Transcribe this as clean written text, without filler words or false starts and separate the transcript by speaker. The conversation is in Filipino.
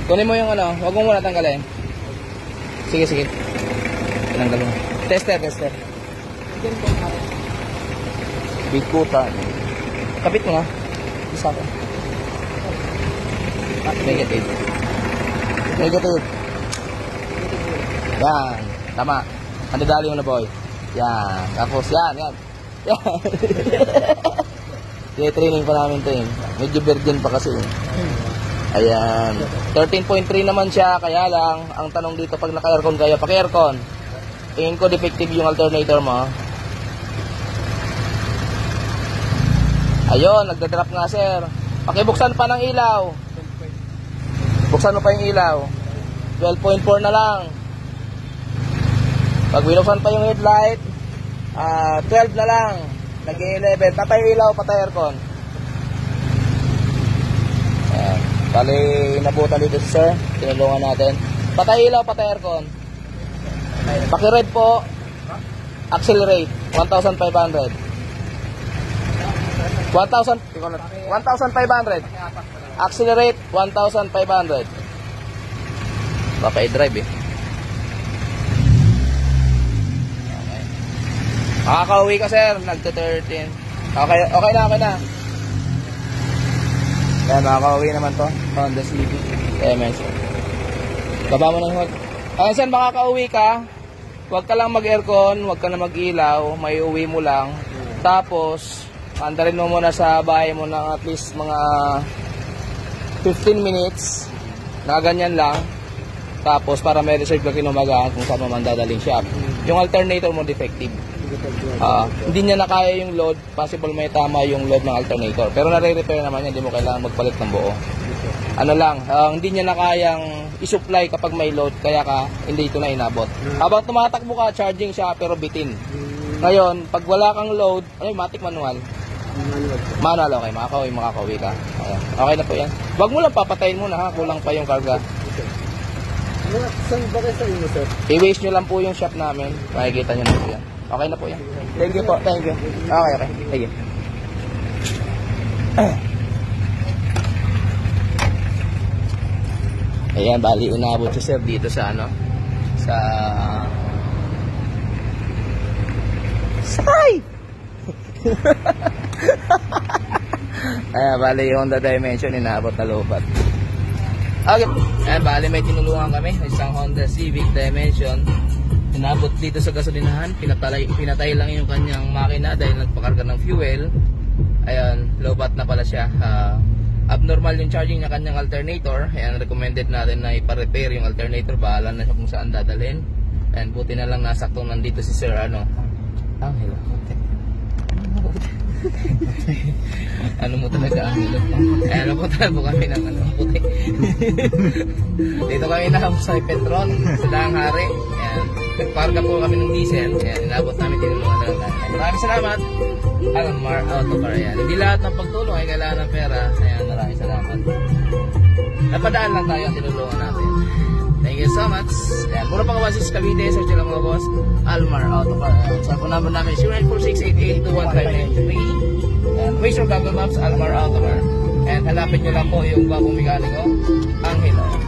Speaker 1: Kunin mo yung ano, huwag mo muna tanggalin. Sige, sige. Tinanggal mo. Tester. Bikutan. Kapit mo na. Isa ka. Negative. Yan. Tama. Andadali mo na, boy. Yan. Tapos yan. Kaya training pa namin ito eh. Medyo virgin pa kasi eh. Ayan. 13.3 naman siya. Kaya lang, ang tanong dito pag naka-aircon kayo, paki-aircon. Tingin ko defective yung alternator mo. Ayun, nagdadrop nga sir. Pakibuksan pa ng ilaw. Buksan mo pa yung ilaw. 12.4 na lang. Pag binuksan pa yung headlight, 12 na lang. Nag-11. Patay ilaw, patay aircon. Ayan. Bali, nabutan dito si sir. Tinulungan natin. Patay ilaw, patay aircon. Paki-red po. Accelerate. 1,500. 1,500. Accelerate. 1,500. Baka i-drive eh. Okay. Makakauwi ka sir. Nagto-13. Okay na. Yan, makakauwi naman to. Honda Civic. MS. Baba mo ng hood. Sir, makakauwi ka. Huwag ka lang mag-aircon. Huwag ka na mag-ilaw. May uwi mo lang. Tapos, andarin mo muna sa bahay mo ng at least mga 15 minutes. Nakaganyan lang. Tapos, para may reserve ka kinumagaan kung saan mo man dadaling shop. Yung alternator mo defective. Hindi niya na kaya yung load. Possible may tama yung load ng alternator. Pero nare-repair naman yan. Hindi mo kailangan magpalit ng buo. Ano lang, hindi niya na kayang i-supply kapag may load. Kaya hindi ito na inabot. Habang tumatakbo ka, charging siya pero bitin. Ngayon, pag wala kang load, matic manual. Manual, okay. Makakauwi ka. Okay na po yan. Wag mo lang papatayin muna ha. Kulang pa yung karga.
Speaker 2: Saan ba kayo sa inyo, sir?
Speaker 1: I-waste nyo lang po yung shop namin. Makikita nyo na po yan. Okay na po yan. Thank you po. Thank you. Okay. Thank you. Ayan, bali inabot si sir dito sa ano? Sa... Say! Ayan, bali yung Honda Dimension inabot na lupat. Okay. Ayan, bali may tinulungan kami. Isang Honda Civic Dimension. Inabot dito sa gasolinahan. Pinatay lang yung kanyang makina dahil nagpakarga ng fuel. Ayan, low bat na pala siya. Abnormal yung charging ng kanyang alternator. Ayan, recommended natin na ipa-repair yung alternator. Bahala na siya kung saan dadalhin. Ayan, buti na lang nasaktong nandito si Sir ano. Angelo. Ano mo talaga Angelo? Ayan, napunta po kami ng puti. Dito kami na sa Petron, sa Daang Hari. Ayan, nagparga po kami ng diesel. Ayan, inabot namin tinulungan na lang. Maraming salamat. Almar Auto Car. Ayan, hindi lahat ng pagtulong ay kailangan ng pera. Ayan, maraming salamat. Napadaan lang tayo ang tinulungan natin. Thank you so much. Ayan, puro pang-awasis Cavite. Search lang mga boss. Almar Auto Car. Sa phone number namin 0946882153. Ayan, Waze or Google Maps, Almar Auto Car. And hanapin nyo lang po yung bagong mekaniko, Angelo.